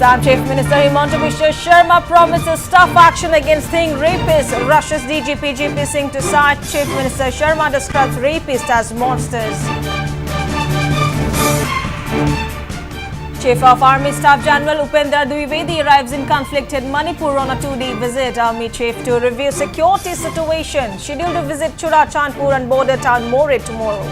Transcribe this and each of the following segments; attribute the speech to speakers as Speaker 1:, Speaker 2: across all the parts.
Speaker 1: Assam Chief Minister Himanta Biswa Sharma promises tough action against Singh rapists. Russia's DGP GP Singh to cite Chief Minister Sharma describes rapists as monsters. Chief of Army Staff General Upendra Dwivedi arrives in conflicted Manipur on a 2-day visit. Army Chief to review security situation. Scheduled to visit Churachandpur and border town More tomorrow.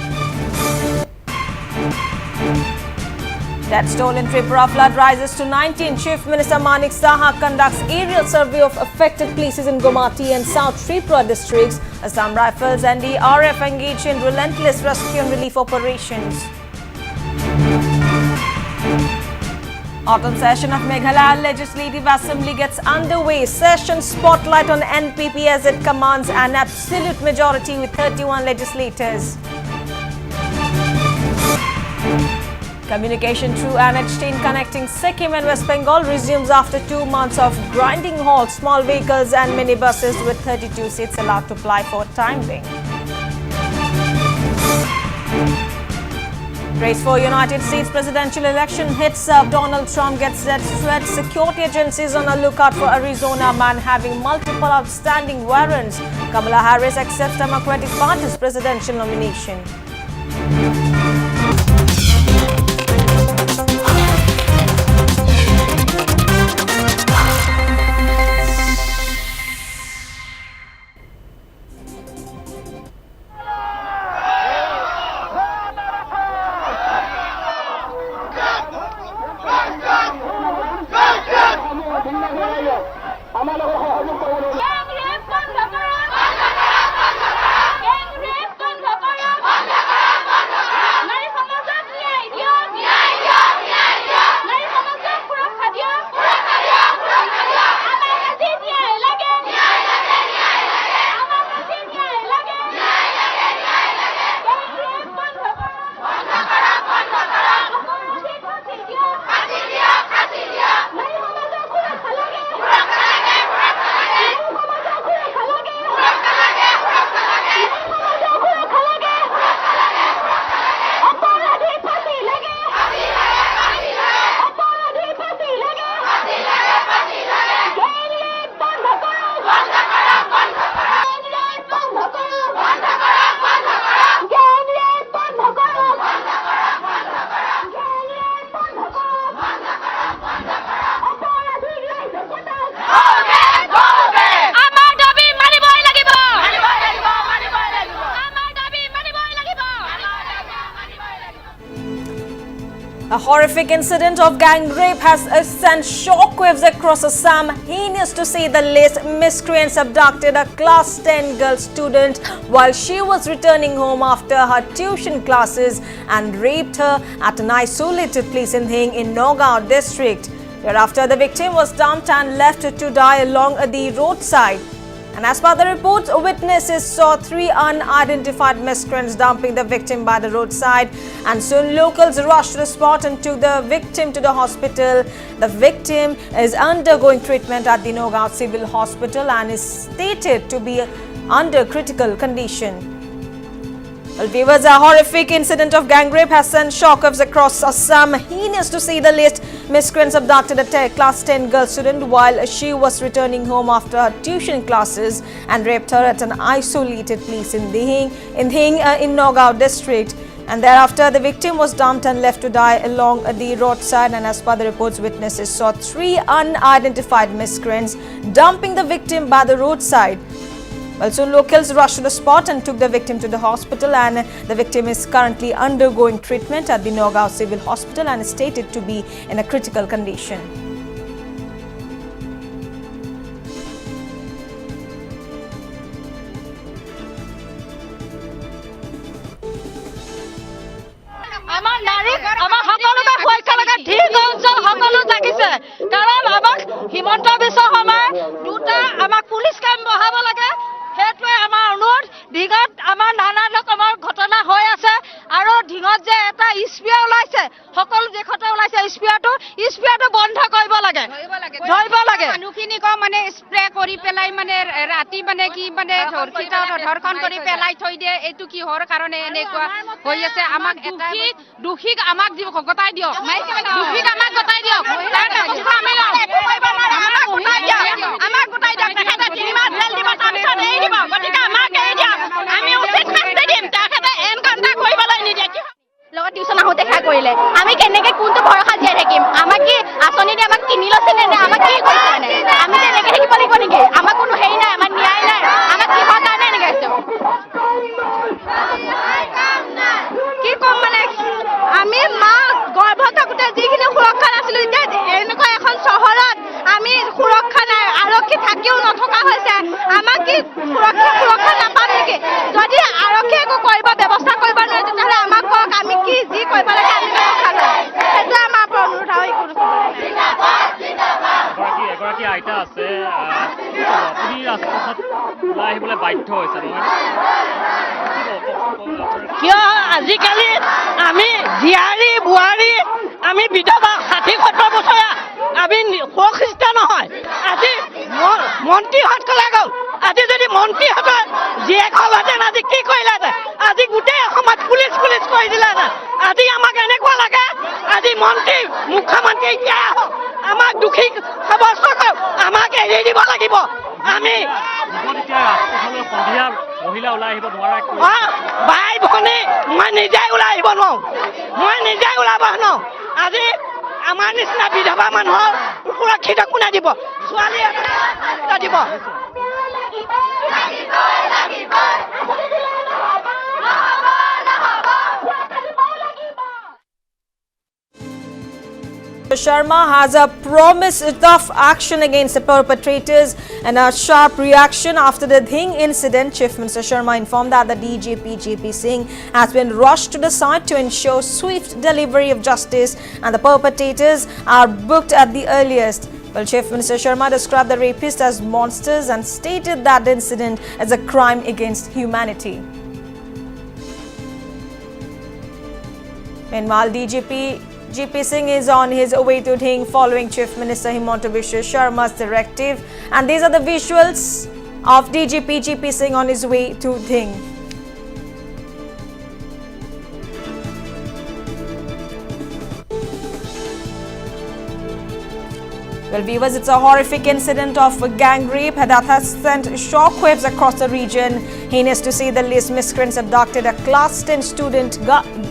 Speaker 1: Death toll in Tripura flood rises to 19. Chief Minister Manik Saha conducts aerial survey of affected places in Gomati and South Tripura districts. Assam Rifles and the RF engage in relentless rescue and relief operations. Autumn session of Meghalaya Legislative Assembly gets underway. Session spotlight on NPP as it commands an absolute majority with 31 legislators. Communication through NH10 connecting Sikkim and West Bengal resumes after 2 months of grinding halt. Small vehicles and minibuses with 32 seats allowed to ply for time being. Race for United States presidential election hits up. Donald Trump gets death threat. Security agencies on a lookout for Arizona man having multiple outstanding warrants. Kamala Harris accepts Democratic Party's presidential nomination. A horrific incident of gang rape has sent shockwaves across Assam. Heinous to say the least, miscreants abducted a class 10 girl student while she was returning home after her tuition classes and raped her at an isolated place in Dhing in Nagaon district. Thereafter, the victim was dumped and left to die along the roadside. And as per the reports, witnesses saw 3 unidentified miscreants dumping the victim by the roadside, and soon locals rushed to the spot and took the victim to the hospital. The victim is undergoing treatment at the Nagaon Civil Hospital and is stated to be under critical condition. Well, viewers, a horrific incident of gang rape has sent shockwaves across Assam. Heinous to say the least, miscreants abducted a class 10 girl student while she was returning home after her tuition classes and raped her at an isolated place in Dhing in Nagaon district. And thereafter, the victim was dumped and left to die along the roadside. And as per the reports, witnesses saw 3 unidentified miscreants dumping the victim by the roadside. Well, so locals rushed to the spot and took the victim to the hospital, and the victim is currently undergoing treatment at the Nagaon Civil Hospital and is stated to be in a critical condition.
Speaker 2: Himanta Biswa Sharma duta amak police camp bahaba lage hetwe amar onur digat amar nana rokomer ghotona hoy ase aro dhingot je eta spear olaise hokol je khota olaise spear to bondha koiba lage dhoriba lage manukhini ko mane spray kori pelai mane rati mane ki mane dhorkhita dhorkhon kori pelai thoi die etu ki hor karone enekwa hoi ase amak eta dukhik amak jibo gotai dio dukhik amak gotai dio
Speaker 3: কৰিলে আমি কেনেকৈ কোনটো ভৰসা জীয়াই থাকিম আমাক কি আঁচনি দি আমাক কিনি লৈছে নে আমাক কি কৰিছে মানে আমি তেনেকৈ থাকিব লাগিব নেকি আমাক কোনো হেৰি নাই আমাৰ ন্যায় নাই আমাক কিহৰ কাৰণে এনেকৈ হৈছে
Speaker 2: কি ক'ম মানে আমি মা গৰ্ভত থাকোঁতে যিখিনি সুৰক্ষা নাছিলোঁ এতিয়া এনেকুৱা এখন চহৰত আমি সুৰক্ষা নাই আৰক্ষী থাকিও নথকা হৈছে আমাক কি সুৰক্ষা নাপাম নেকি যদি আৰক্ষীয়ে একো কৰিব ব্যৱস্থা কৰিব নোৱাৰে তেতিয়াহ'লে আমাক কওক আমি কি যি কৰিব লাগে আমি ব্যৱস্থা ল'ম সেইটোৱে আমাৰ পৰা অনুৰোধ আৰু একো
Speaker 4: এগৰাকী আইতা আছে আপুনি ৰাজপথত ওলাই আহিবলৈ বাধ্য হৈছে নহয়
Speaker 2: কিয় আজিকালি আমি জীয়াৰী বোৱাৰী আমি বিধৱা 60-70 বছৰীয়া আমি সুৰক্ষিত নহয় আজি মন্ত্ৰীহঁত কলে গ'ল আজি যদি মন্ত্ৰীহঁতৰ জীয়েক হ'লহেঁতেন আজি কি কৰিলেহেঁতেন আজি গোটেই অসমত পুলিচ কৰি দিলেহেঁতেন আজি আমাক এনেকুৱা লাগে আজি মন্ত্ৰী মুখ্যমন্ত্ৰী এতিয়া আহক আমাক দোষী সাব্যস্ত কৰক আমাক এৰি দিব লাগিব আমি
Speaker 4: সন্ধিয়া মহিলা ওলাই আহিব নোৱাৰা
Speaker 2: ভাই ভনী মই নিজে ওলাই আহিব নোৱাৰো মই নিজে ওলাব নোৱাৰো আজি আমাৰ নিচিনা বিধৱা মানুহৰ সুৰক্ষিত কোনে দিব ছোৱালী এটা দিব
Speaker 1: Sharma has promised tough action against the perpetrators and a sharp reaction after the Dhing incident. Chief Minister Sharma informed that the DGP JP Singh has been rushed to the site to ensure swift delivery of justice and the perpetrators are booked at the earliest. Well, Chief Minister Sharma described the rapists as monsters and stated that the incident is a crime against humanity. Meanwhile, DGP JP Singh is on his way to Dhing following Chief Minister Himanta Biswa Sharma's directive, and these are the visuals of DGP JP Singh on his way to Dhing. Well, viewers, it's a horrific incident of gang rape that has sent shockwaves across the region. Heinous to say the least, miscreants abducted a class 10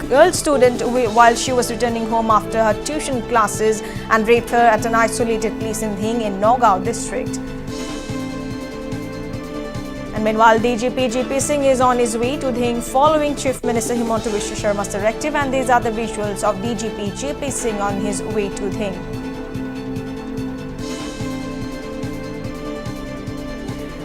Speaker 1: girl student while she was returning home after her tuition classes and raped her at an isolated place in Dhing in Nagaon district. And meanwhile, DGP JP Singh is on his way to Dhing following Chief Minister Himanta Biswa Sharma's directive, and these are the visuals of DGP JP Singh on his way to Dhing.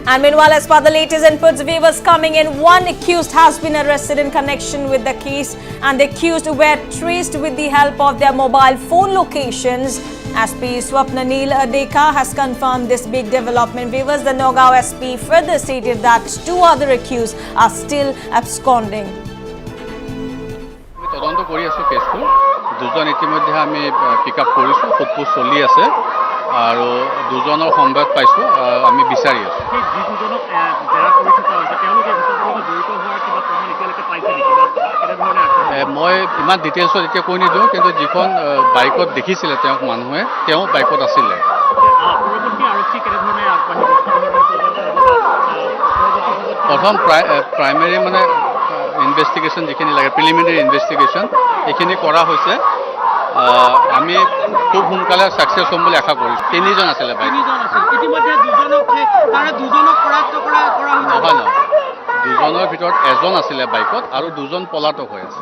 Speaker 1: And meanwhile, as per the latest inputs, viewers coming in, one accused has been arrested in connection with the case, and the accused were traced with the help of their mobile phone locations. SP Swapnanil Adeka has confirmed this big development. Viewers, the Nagaon SP further stated that two other accused are still absconding.
Speaker 5: তদন্ত কৰি আছো কেছটো দুজন ইতিমধ্যে আমি pick up কৰিছো সোধপোছ চলি আছে আৰু দুজনৰ সম্বাদ পাইছো আমি বিচাৰি আছো মই ইমান ডিটেইলছত এতিয়া কৈ নিদিওঁ কিন্তু যিখন বাইকত দেখিছিলে তেওঁক মানুহে তেওঁ বাইকত আছিলে প্ৰথম প্ৰাইমেৰী মানে ইনভেষ্টিগেশ্যন যিখিনি লাগে প্ৰিলিমিনাৰী ইনভেষ্টিগেশ্যন এইখিনি কৰা হৈছে আমি খুব সোনকালে ছাকচেছ হ'ম বুলি আশা কৰিছোঁ তিনিজন আছিলে বাইক নহয় দুজনৰ ভিতৰত এজন আছিলে বাইকত আৰু দুজন পলাতক হৈ আছে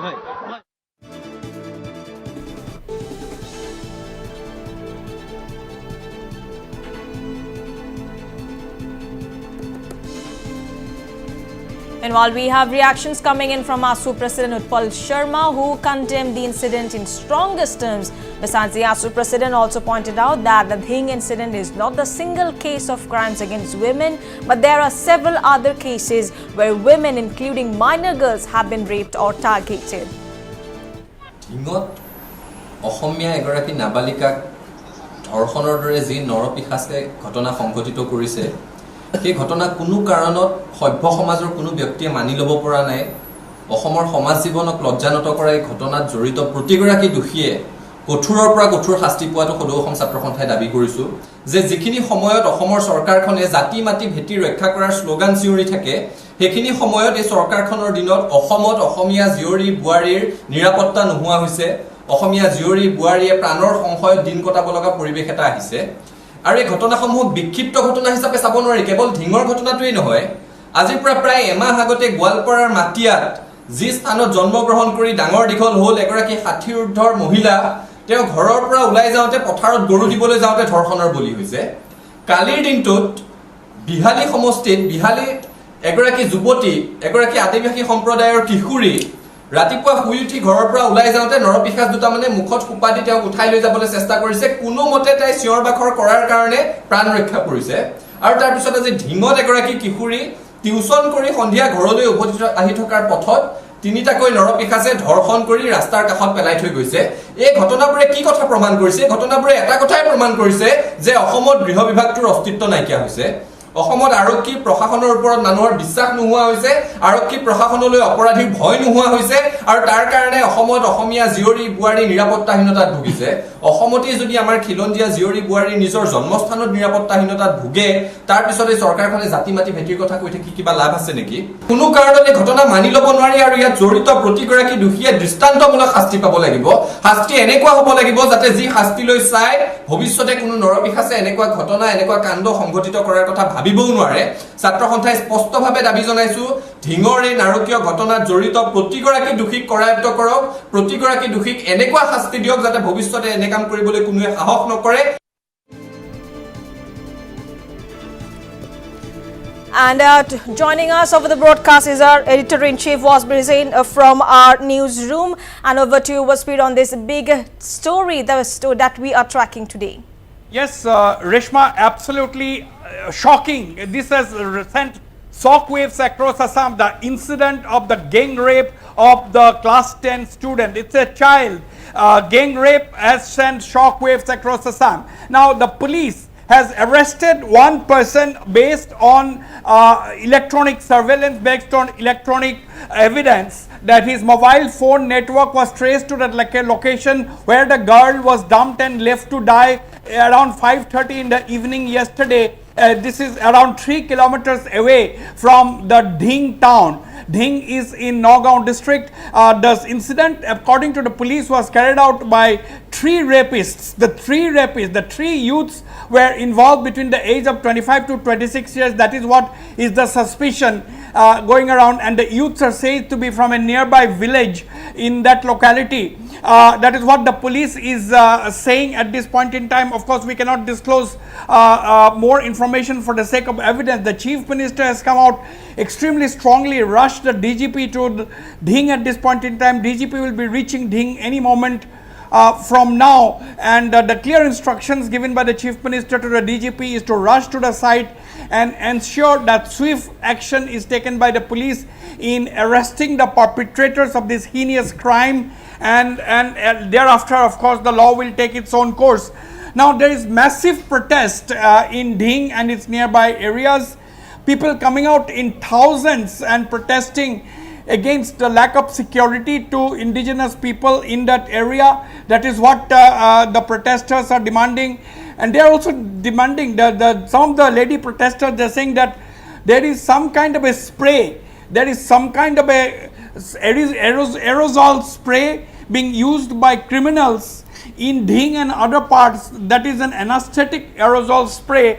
Speaker 1: Meanwhile, we have reactions coming in from ASU President Utpal Sharma, who condemned the incident in strongest terms. Besides, the ASU President also pointed out that the Dhing incident is not the single case of crimes against women, but there are several other cases where women, including minor girls, have been raped or targeted.
Speaker 6: Dhingot, Asamiya এগৰাকী নাবালিকাক ধৰ্ষণৰ দৰে যি নৰপিশাচে ঘটনা সংঘটিত কৰিছে সেই ঘটনা কোনো কাৰণত সভ্য সমাজৰ কোনো ব্যক্তিয়ে মানি ল'ব পৰা নাই অসমৰ সমাজ জীৱনক লজ্জানত কৰা এই ঘটনাত জড়িত প্ৰতিগৰাকী দোষীয়ে কঠোৰৰ পৰা কঠোৰ শাস্তি পোৱাটো সদৌ অসম ছাত্ৰ সন্থাই দাবী কৰিছো যে যিখিনি সময়ত অসমৰ চৰকাৰখনে জাতি মাটি ভেটি ৰক্ষা কৰাৰ শ্লোগান চিঞৰি থাকে সেইখিনি সময়ত এই চৰকাৰখনৰ দিনত অসমত অসমীয়া জীয়ৰী বুৱাৰীৰ নিৰাপত্তা নোহোৱা হৈছে অসমীয়া জীয়ৰী বুৱাৰীয়ে প্ৰাণৰ সংশয়ত দিন কটাব লগা পৰিৱেশ এটা আহিছে আৰু এই ঘটনাসমূহ বিক্ষিপ্ত ঘটনা হিচাপে চাব নোৱাৰি কেৱল ঢিঙৰ ঘটনাটোৱেই নহয় আজিৰ পৰা প্ৰায় এমাহ আগতে গোৱালপাৰাৰ মাটিয়াত যি স্থানত জন্মগ্ৰহণ কৰি ডাঙৰ দীঘল হ'ল এগৰাকী 60 ঊৰ্ধৰ মহিলা তেওঁ ঘৰৰ পৰা ওলাই যাওঁতে পথাৰত গৰু দিবলৈ যাওঁতে ধৰ্ষণৰ বলি হৈছে কালিৰ দিনটোত বিহালী সমষ্টিত বিহালীত এগৰাকী যুৱতী এগৰাকী আদিবাসী সম্প্ৰদায়ৰ কিশোৰী ৰাতিপুৱা শুই উঠি ঘৰৰ পৰা ওলাই যাওঁতে নৰপিশাচ দুটা মানে মুখত সোপা দি তেওঁক উঠাই লৈ যাবলৈ চেষ্টা কৰিছে কোনোমতে তাই চিঞৰ বাখৰ কৰাৰ কাৰণে প্ৰাণ ৰক্ষা কৰিছে আৰু তাৰ পিছত আজি ঢিঙত এগৰাকী কিশোৰী টিউচন কৰি সন্ধিয়া ঘৰলৈ উভতি আহি থকাৰ পথত তিনিটাকৈ নৰপিশাচে ধৰ্ষণ কৰি ৰাস্তাৰ কাষত পেলাই থৈ গৈছে এই ঘটনাবোৰে কি কথা প্ৰমাণ কৰিছে ঘটনাবোৰে এটা কথাই প্ৰমাণ কৰিছে যে অসমত গৃহ বিভাগটোৰ অস্তিত্ব নাইকিয়া হৈছে অসমত আৰক্ষী প্ৰশাসনৰ ওপৰত মানুহৰ বিশ্বাস নোহোৱা হৈছে আৰক্ষী প্ৰশাসনলৈ অপৰাধীৰ ভয় নোহোৱা হৈছে আৰু তাৰ কাৰণে অসমত অসমীয়া জীয়ৰী বুৱাৰী নিৰাপত্তাহীনতাত ভুগিছে অসমতে যদি আমাৰ খিলঞ্জীয়া জীয়ৰী বুৱাৰী নিজৰ জন্মস্থানত নিৰাপত্তাহীনতাত ভুগে তাৰ পিছতে চৰকাৰখনে জাতি মাতি ভেটিৰ কথা কৈ থাকি কিবা লাভ আছে নেকি কোনো কাৰণতে ঘটনা মানি ল'ব নোৱাৰি আৰু ইয়াত জড়িত প্ৰতিগৰাকী দোষীয়ে দৃষ্টান্তমূলক শাস্তি পাব লাগিব শাস্তি এনেকুৱা হ'ব লাগিব যাতে যি শাস্তিলৈ চাই ভৱিষ্যতে কোনো নৰপিশাচে এনেকুৱা ঘটনা এনেকুৱা কাণ্ড সংঘটিত কৰাৰ কথা ভাবিবও নোৱাৰে ছাত্ৰ সন্থাই স্পষ্টভাৱে দাবী জনাইছো ঢিঙৰ এই নাৰকীয় ঘটনাত জড়িত প্ৰতিগৰাকী দোষীক কৰায়ত্ব কৰক প্ৰতিগৰাকী দোষীক এনেকুৱা শাস্তি দিয়ক যাতে ভৱিষ্যতে এনে কাম কৰিবলৈ কোনোৱে সাহস নকৰে
Speaker 1: And joining us over the broadcast is our editor-in-chief Wasbir Zain from our newsroom. And over to you, Wasbir, on this big story that we are tracking today.
Speaker 7: Yes, Reshma, absolutely shocking. This has sent shockwaves across Assam. The incident of the gang rape of the class 10 student. It's a child. Gang rape has sent shockwaves across Assam. Now, the police has arrested one person based on electronic surveillance, based on electronic evidence that his mobile phone network was traced to that location where the girl was dumped and left to die around 5:30 in the evening yesterday. This is around 3 kilometers away from the Dhing town. Dhing is in Nagaon district. The incident, according to the police, was carried out by 3 rapists. The 3 youths were involved between the age of 25 to 26 years. That is what is the suspicion going around, and the youths are said to be from a nearby village in that locality. That is what the police is saying at this point in time. Of course, we cannot disclose more information for the sake of evidence. The Chief Minister has come out extremely strongly, rushed the DGP to Dhing at this point in time. DGP will be reaching Dhing any moment from now, and the clear instructions given by the Chief Minister to the DGP is to rush to the site and ensure that swift action is taken by the police in arresting the perpetrators of this heinous crime, and thereafter, of course, the law will take its own course. Now, there is massive protest in Dhing and its nearby areas. People coming out in thousands and protesting against the lack of security to indigenous people in that area. That is what the protesters are demanding, and they are also demanding some of the lady protesters, they are saying that there is some kind of a spray, there is some kind of a aerosol spray being used by criminals in Dhing and other parts. That is an anesthetic aerosol spray.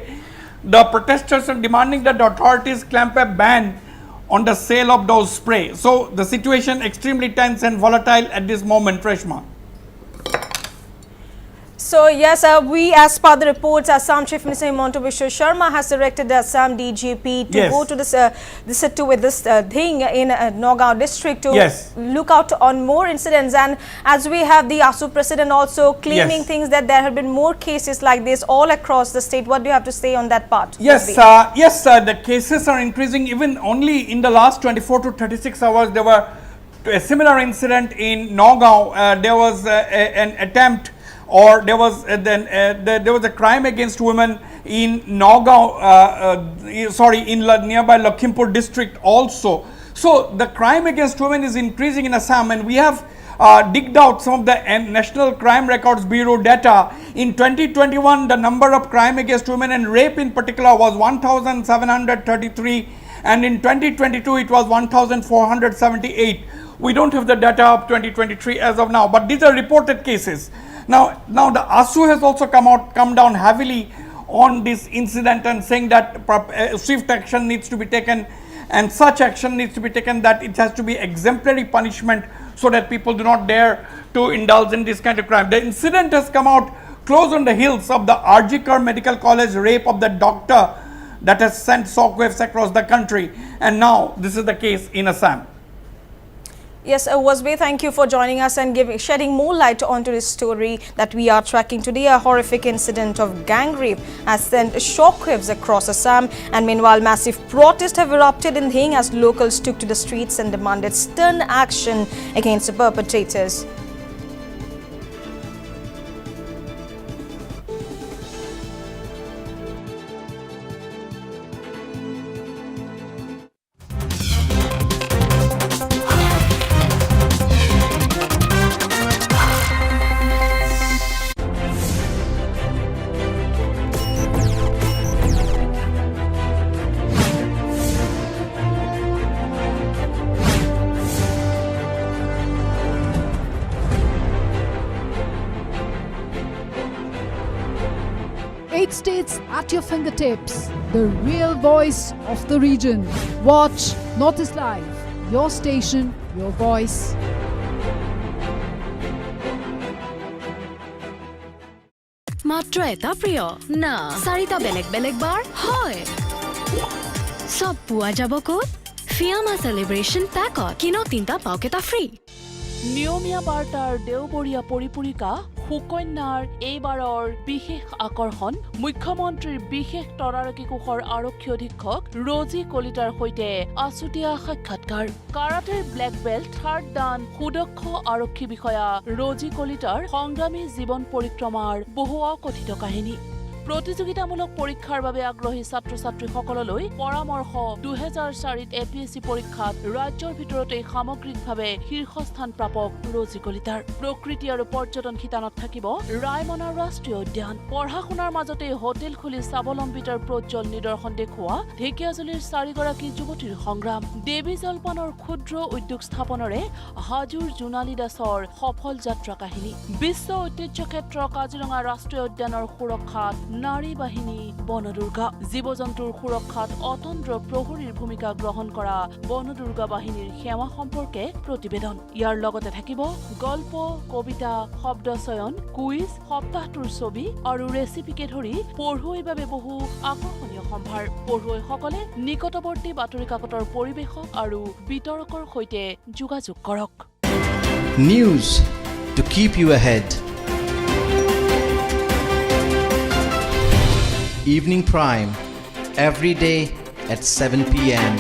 Speaker 7: The protesters are demanding that the authorities clamp a ban on the sale of those spray. So the situation extremely tense and volatile at this moment, Reshma.
Speaker 1: So yes, we, as per the reports, Assam Chief Minister Himanta Biswa Sharma has directed the Assam DGP to go to this thing in Nagaon district to look out on more incidents. And as we have the ASU president also claiming things that there have been more cases like this all across the state. What do you have to say on that part?
Speaker 7: Yes, the cases are increasing. Even only in the last 24 to 36 hours, there were a similar incident in Nagaon. There was an attempt, or there was a crime against women in Nagaon, in nearby Lakhimpur district also. So the crime against women is increasing in Assam, and we have digged out some of the National Crime Records Bureau data. In 2021, the number of crime against women and rape in particular was 1,733, and in 2022 it was 1,478. We don't have the data of 2023 as of now, but these are reported cases. Now the ASU has also come down heavily on this incident and saying that swift action needs to be taken, and such action needs to be taken that it has to be exemplary punishment so that people do not dare to indulge in this kind of crime. The incident has come out close on the heels of the RG Kar Medical College rape of the doctor that has sent shockwaves across the country, and now this is the case in Assam.
Speaker 1: Yes, Wasbe, thank you for joining us and shedding more light onto this story that we are tracking today. A horrific incident of gang rape has sent shockwaves across Assam, and meanwhile massive protests have erupted in Dhing as locals took to the streets and demanded stern action against the perpetrators.
Speaker 8: Eight states at your fingertips, the real voice of the region. Watch Northeast Live, your station, your voice.
Speaker 9: মাত্ৰ এটা প্ৰিয় না চাৰিটা বেলেগ বেলেগ বাৰ হয় সব পোৱা যাব ক'ত ফিয়ামা সেলিব্ৰেশন পেকত কিনো তিনটা পাওকেটা ফ্ৰী
Speaker 10: নিয়মীয়া বাৰ্তাৰ দেওবৰীয়া পৰিপূৰিকা সুকন্যাৰ এইবাৰৰ বিশেষ আকৰ্ষণ মুখ্যমন্ত্ৰীৰ বিশেষ তদাৰকী কোষৰ আৰক্ষী অধীক্ষক ৰজি কলিতাৰ সৈতে আছুতীয়া সাক্ষাৎকাৰ কাৰাটেৰ ব্লেক বেল্ট থাৰ্ড ডান সুদক্ষ আৰক্ষী বিষয়া ৰজি কলিতাৰ সংগ্ৰামী জীৱন পৰিক্ৰমাৰ বহু অকথিত কাহিনী প্ৰতিযোগিতামূলক পৰীক্ষাৰ বাবে আগ্ৰহী ছাত্ৰ-ছাত্ৰীসকললৈ পৰামৰ্শ 2004 এপিএছচি পৰীক্ষাত ৰাজ্যৰ ভিতৰতে সামগ্ৰিকভাৱে শীৰ্ষস্থান প্ৰাপক ৰজি কলিতাৰ প্ৰকৃতি আৰু পৰ্যটন শিতানত থাকিব ৰায়মনা ৰাষ্ট্ৰীয় উদ্যান পঢ়া-শুনাৰ মাজতে হোটেল খুলি স্বাৱলম্বিতাৰ প্ৰজ্বল নিদৰ্শন দেখুওৱা ঢেকিয়াজুলিৰ 4 গৰাকী যুৱতীৰ সংগ্ৰাম দেৱী জলপানৰ ক্ষুদ্ৰ উদ্যোগ স্থাপনৰে হাজোৰ জোনালী দাসৰ সফল যাত্ৰা কাহিনী বিশ্ব ঐতিহ্য ক্ষেত্ৰ কাজিৰঙা ৰাষ্ট্ৰীয় উদ্যানৰ সুৰক্ষাত নাৰী বাহিনী বনদুৰ্গা জীৱ-জন্তুৰ সুৰক্ষাত অতন্দ্ৰ প্ৰহৰীৰ ভূমিকা গ্ৰহণ কৰা বনদুৰ্গা বাহিনীৰ সেৱা সম্পৰ্কে প্ৰতিবেদন ইয়াৰ লগতে থাকিব গল্প কবিতা শব্দ চয়ন কুইজ সপ্তাহটোৰ ছবি আৰু ৰেচিপিকে ধৰি পঢ়ুৱৈৰ বাবে বহু আকৰ্ষণীয় সম্ভাৰ পঢ়ুৱৈসকলে নিকটৱৰ্তী বাতৰি কাকতৰ পৰিৱেশক আৰু বিতৰকৰ সৈতে যোগাযোগ কৰক
Speaker 11: News to keep you ahead. Evening Prime, every day at 7 p.m.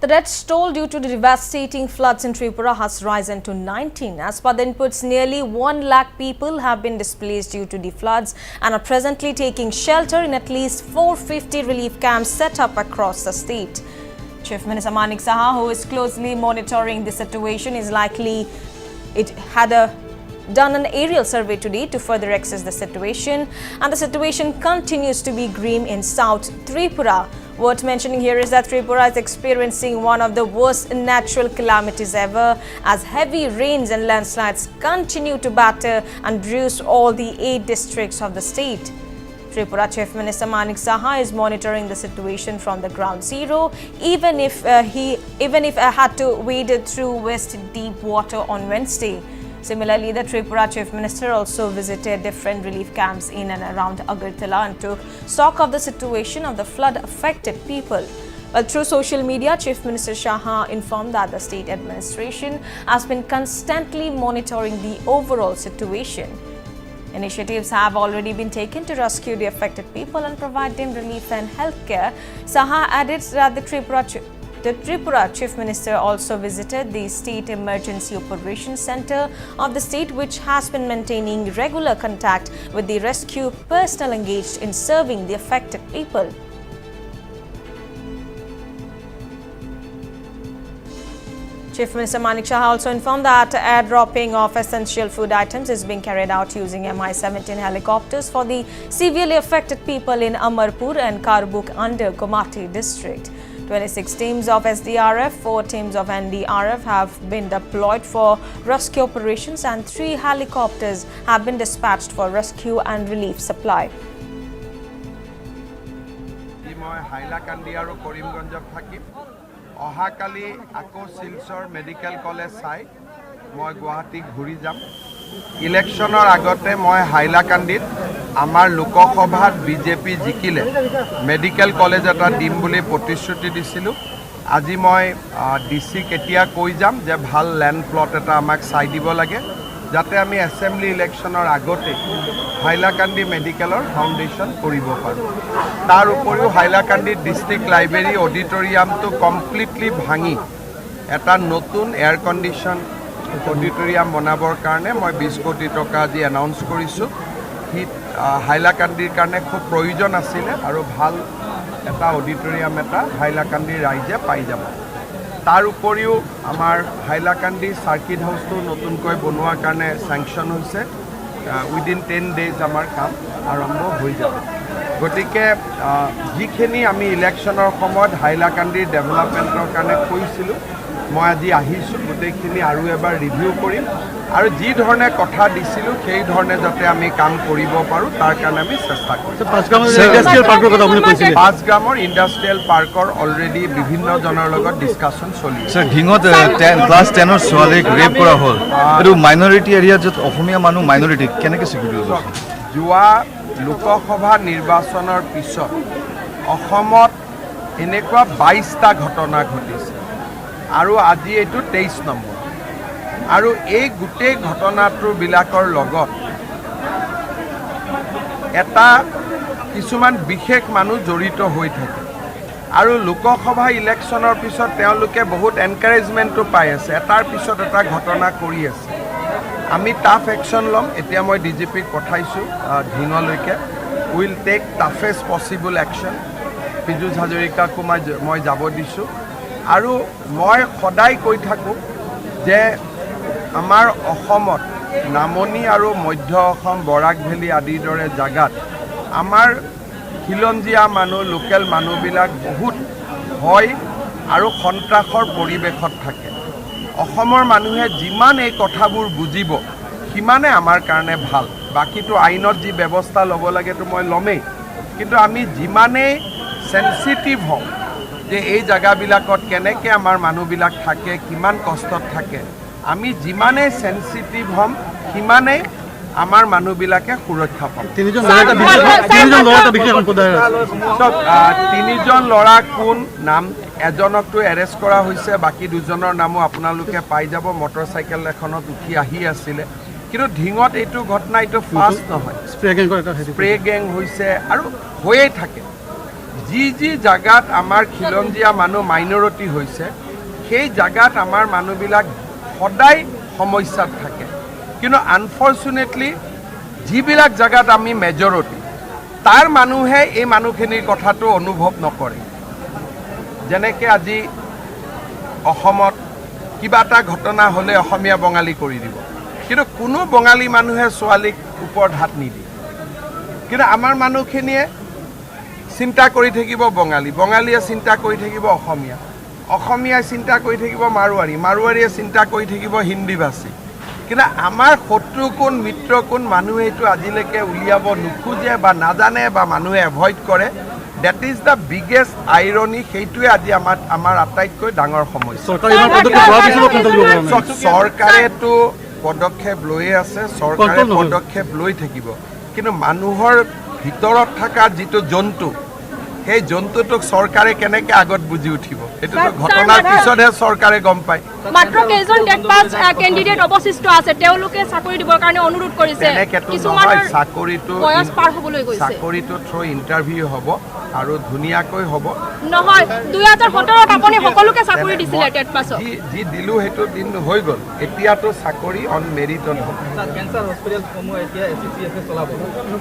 Speaker 1: The deaths toll due to the devastating floods in Tripura has risen to 19. As per the inputs, nearly 1 lakh people have been displaced due to the floods and are presently taking shelter in at least 450 relief camps set up across the state. Chief Minister Manik Saha, who is closely monitoring the situation, is likely done an aerial survey today to further assess the situation, and the situation continues to be grim in South Tripura. Worth mentioning here is that Tripura is experiencing one of the worst natural calamities ever as heavy rains and landslides continue to batter and bruise all the 8 districts of the state. Tripura Chief Minister Manik Saha is monitoring the situation from the ground zero, even if had to wade through waist deep water on Wednesday. Similarly, the Tripura Chief Minister also visited different relief camps in and around Agartala and took stock of the situation of the flood-affected people. Well, through social media, Chief Minister Saha informed that the state administration has been constantly monitoring the overall situation. Initiatives have already been taken to rescue the affected people and provide them relief and healthcare. Saha added that the Tripura Chief Minister also visited the State Emergency Operations Center of the state, which has been maintaining regular contact with the rescue personnel engaged in serving the affected people. Chief Minister Manik Shah also informed that airdropping of essential food items is being carried out using Mi-17 helicopters for the severely affected people in Amarpur and Karbuk under Gomati district. 26 teams of SDRF, 4 teams of NDRF have been deployed for rescue operations and 3 helicopters have been dispatched for rescue and relief supply.
Speaker 12: অহাকালি আকৌ Silchar medical college চাই মই গুৱাহাটী ঘূৰি যাম ইলেকশ্যনৰ আগতে মই হাইলাকান্দিত আমাৰ লোকসভাত বিজেপি জিকিলে মেডিকেল কলেজ এটা দিম বুলি প্ৰতিশ্ৰুতি দিছিলোঁ আজি মই ডিসি কেতিয়া কৈ যাম যে ভাল ল্যান্ড প্লট এটা আমাক চাই দিব লাগে যাতে আমি এসেম্বলি ইলেকশ্যনৰ আগতে হাইলাকান্দি মেডিকেলৰ ফাউণ্ডেশ্যন কৰিব পাৰোঁ তাৰ উপৰিও হাইলাকান্দি ডিস্ট্ৰিক্ট লাইব্ৰেৰী অডিটৰিয়ামটো কমপ্লিটলি ভাঙি এটা নতুন এয়াৰ কণ্ডিশ্যন অডিটৰিয়াম বনাবৰ কাৰণে মই 20 কোটি টকা আজি এনাউন্স কৰিছোঁ হি হাইলাকান্দিৰ কাৰণে খুব প্ৰয়োজন আছিল আৰু ভাল এটা অডিটৰিয়াম এটা হাইলাকান্দি ৰাইজে পাই যাব তাৰ উপৰিও আমাৰ হাইলাকান্দি সাৰ্কিট হাউসটো নতুনকৈ বনোৱাৰ কাৰণে স্যাংশন হৈছে উইদিন 10 ডেজ আমাৰ কাম আৰম্ভ হৈ যাব গতিকে যিখিনি আমি ইলেকশ্যনৰ সময়ত হাইলাকান্দিৰ ডেভেলপমেণ্টৰ কাৰণে কৈছিলোঁ মই আজি আহিছোঁ গোটেইখিনি আৰু এবাৰ ৰিভিউ কৰিম আৰু যি ধৰণে কথা দিছিলোঁ সেই ধৰণে যাতে আমি কাম কৰিব পাৰোঁ তাৰ কাৰণে আমি চেষ্টা কৰিম পাঁচগ্ৰামৰ ইণ্ডাষ্ট্ৰিয়েল পাৰ্কৰ অলৰেডি বিভিন্ন জনৰ লগত ডিছকাশ্যন চলি আছে
Speaker 13: ঢিঙত ক্লাছ 10ৰ ছোৱালীক ৰেপ কৰা হ'ল এইটো মাইনৰিটি এৰিয়া য'ত অসমীয়া মানুহ মাইনৰিটি কেনেকৈ স্বীকৃতি দিব
Speaker 12: যোৱা লোকসভা নিৰ্বাচনৰ পিছত অসমত এনেকুৱা 22টা ঘটনা ঘটিছে আৰু আজি এইটো 23 নম্বৰ আৰু এই গোটেই ঘটনাটোবিলাকৰ লগত এটা কিছুমান বিশেষ মানুহ জড়িত হৈ থাকে আৰু লোকসভা ইলেকশ্যনৰ পিছত তেওঁলোকে বহুত এনকাৰেজমেণ্টটো পাই আছে এটাৰ পিছত এটা ঘটনা কৰি আছে আমি টাফ একশ্যন ল'ম এতিয়া মই ডিজিপিক পঠাইছোঁ ঢিঙলৈকে will take toughest possible action Piyush হাজৰিকাকো মই যাব দিছোঁ আৰু মই সদায় কৈ থাকোঁ যে আমাৰ অসমত নামনি আৰু মধ্য অসম বৰাক ভেলী আদিৰ দৰে জাগাত আমাৰ খিলঞ্জীয়া মানুহ লোকেল মানুহবিলাক বহুত ভয় আৰু সন্ত্ৰাসৰ পৰিৱেশত থাকে অসমৰ মানুহে যিমান এই কথাবোৰ বুজিব সিমানে আমাৰ কাৰণে ভাল বাকিটো আইনত যি ব্যৱস্থা ল'ব লাগেতো মই ল'মেই কিন্তু আমি যিমানেই সেনচিটিভ হওঁ যে এই জায়গাবিলাকত কেনেকৈ আমাৰ মানুহবিলাক থাকে কিমান কষ্টত থাকে আমি যিমানেই সেনচিটিভ হ'ম সিমানেই আমাৰ মানুহবিলাকে সুৰক্ষা পাম তিনিজন ল'ৰা কোন নাম এজনকটো এৰেষ্ট কৰা হৈছে বাকি দুজনৰ নামো আপোনালোকে পাই যাব মটৰচাইকেল এখনত উঠি আহি আছিলে কিন্তু ঢিঙত এইটো ঘটনা এইটো ফাৰ্ষ্ট নহয় স্প্ৰে গেং হৈছে আৰু হৈয়ে থাকে যি যি জায়গাত আমাৰ খিলঞ্জীয়া মানুহ মাইনৰিটি হৈছে সেই জায়গাত আমাৰ মানুহবিলাক সদায় সমস্যাত থাকে কিন্তু আনফৰ্চুনেটলি যিবিলাক জায়গাত আমি মেজৰিটি তাৰ মানুহে এই মানুহখিনিৰ কথাটো অনুভৱ নকৰে যেনেকৈ আজি অসমত কিবা এটা ঘটনা হ'লে অসমীয়া বঙালী কৰি দিব কিন্তু কোনো বঙালী মানুহে ছোৱালীক ওপৰত হাত নিদিয়ে কিন্তু আমাৰ মানুহখিনিয়ে চিন্তা কৰি থাকিব বঙালীয়ে চিন্তা কৰি থাকিব অসমীয়াই চিন্তা কৰি থাকিব মাৰোৱাৰীয়ে চিন্তা কৰি থাকিব হিন্দীভাষী কিন্তু আমাৰ শত্ৰু কোন মিত্ৰ কোন মানুহে এইটো আজিলৈকে উলিয়াব নোখোজে বা নাজানে বা মানুহে এভইড কৰে that is the biggest irony সেইটোৱে আজি আমাৰ আটাইতকৈ ডাঙৰ সমস্যা চৰকাৰেতো পদক্ষেপ লৈয়ে আছে চৰকাৰে পদক্ষেপ লৈ থাকিব কিন্তু মানুহৰ ভিতৰত থকা যিটো জন্তু সেই জন্তুটোক চৰকাৰে কেনেকৈ আগত বুজি উঠিব এইটোতো ঘটনাৰ পিছতহে চৰকাৰে গম পায়
Speaker 3: মাত্ৰ কেইজন টেট পাছ কেণ্ডিডেট অৱশিষ্ট আছে তেওঁলোকে চাকৰি দিবৰ কাৰণে অনুৰোধ কৰিছে
Speaker 12: কিছুমানৰ চাকৰিটো
Speaker 3: বয়স পাৰ হ'বলৈ গৈছে
Speaker 12: চাকৰিটো থ্ৰু ইণ্টাৰভিউ হ'ব আৰু ধুনীয়াকৈ হ'ব
Speaker 3: নহয় 2017ত আপুনি সকলোকে চাকৰি দিছিলে টেট পাছত
Speaker 12: যি দিলো সেইটো দিন হৈ গ'ল এতিয়াতো চাকৰি অন মেৰিটত হ'ব
Speaker 14: কেঞ্চাৰ হস্পিটেলসমূহ এতিয়া ACCF চলাব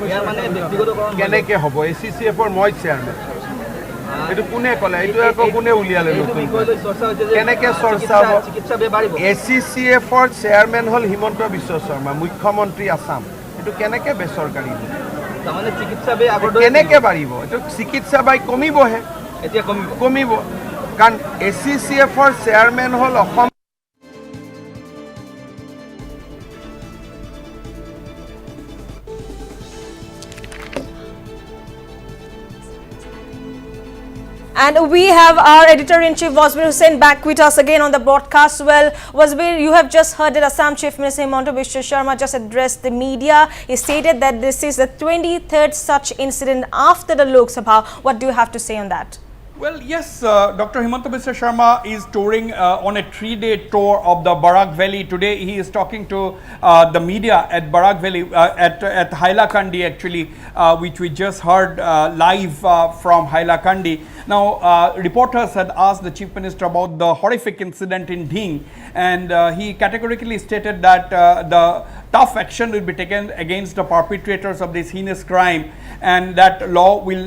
Speaker 14: ইয়াৰ মানে ব্যক্তিগতকৰণ
Speaker 12: কেনেকৈ হ'ব ACCFৰ মই চেয়াৰমেন এইটো কোনে ক'লে এইটো আকৌ কোনে উলিয়ালে কেনেকৈ চৰ্চা হ'ব ACCFৰ চেয়াৰমেন হ'ল হিমন্ত বিশ্ব শৰ্মা মুখ্যমন্ত্ৰী আছাম এইটো কেনেকৈ বেচৰকাৰী
Speaker 14: তাৰমানে চিকিৎসা ব্যয় আগৰ
Speaker 12: কেনেকৈ বাঢ়িব এইটো চিকিৎসা ব্যয় কমিবহে
Speaker 14: এতিয়া
Speaker 12: কমিব কাৰণ ACCFৰ চেয়াৰমেন হ'ল অসম
Speaker 1: And we have our editor-in-chief Wasbir Hussain back with us again on the broadcast. Well, Wasbir, you have just heard that Assam Chief Minister Himanta Biswa Sharma just addressed the media. He stated that this is the 23rd such incident after the Lok Sabha. What do you have to say on that?
Speaker 7: Well, yes, Dr. Himanta Biswa Sharma is touring on a 3-day tour of the Barak Valley. Today, he is talking to the media at Barak Valley, at Hailakandi actually, which we just heard live from Hailakandi. Now, reporters had asked the Chief Minister about the horrific incident in Dhing, and he categorically stated that the tough action will be taken against the perpetrators of this heinous crime, and that law will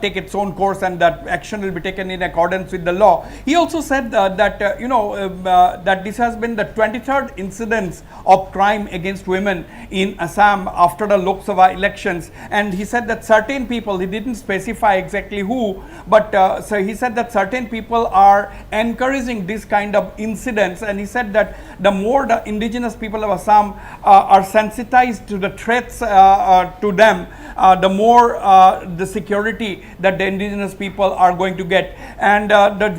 Speaker 7: take its own course, and that action will be taken in accordance with the law. He also said that that this has been the 23rd incidence of crime against women in Assam after the Lok Sabha elections, and he said that certain people, he didn't specify exactly who, but so he said that certain people are encouraging this kind of incidents, and he said that the more the indigenous people of Assam are sensitized to the threats to them, the more the security that the indigenous people are going to get. And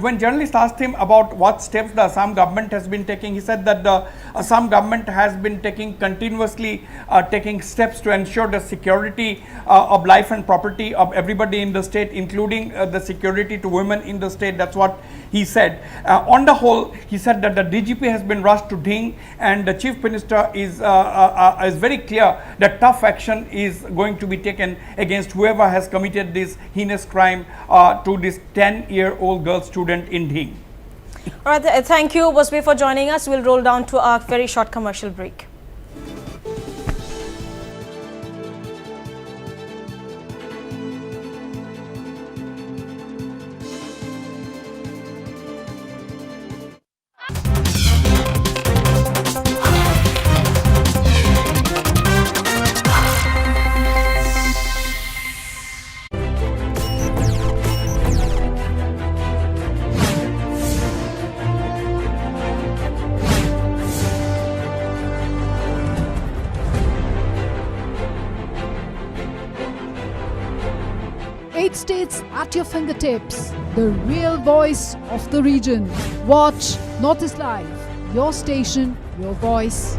Speaker 7: when journalists asked him about what steps the Assam government has been taking, he said that the Assam government has been continuously taking steps to ensure the security of life and property of everybody in the state, including the security to women in the state. That's what he said. On the whole, he said that the DGP has been rushed to Dhing, and the Chief Minister is very clear that tough action is going to be taken against whoever has committed this heinous crime to this 10-year-old girl student in Dhing.
Speaker 1: All right, thank you, Wasbir, for joining us. We'll roll down to our very short commercial break.
Speaker 8: Eight states at your fingertips. The real voice of the region. Watch Notice Live. Your station, your voice.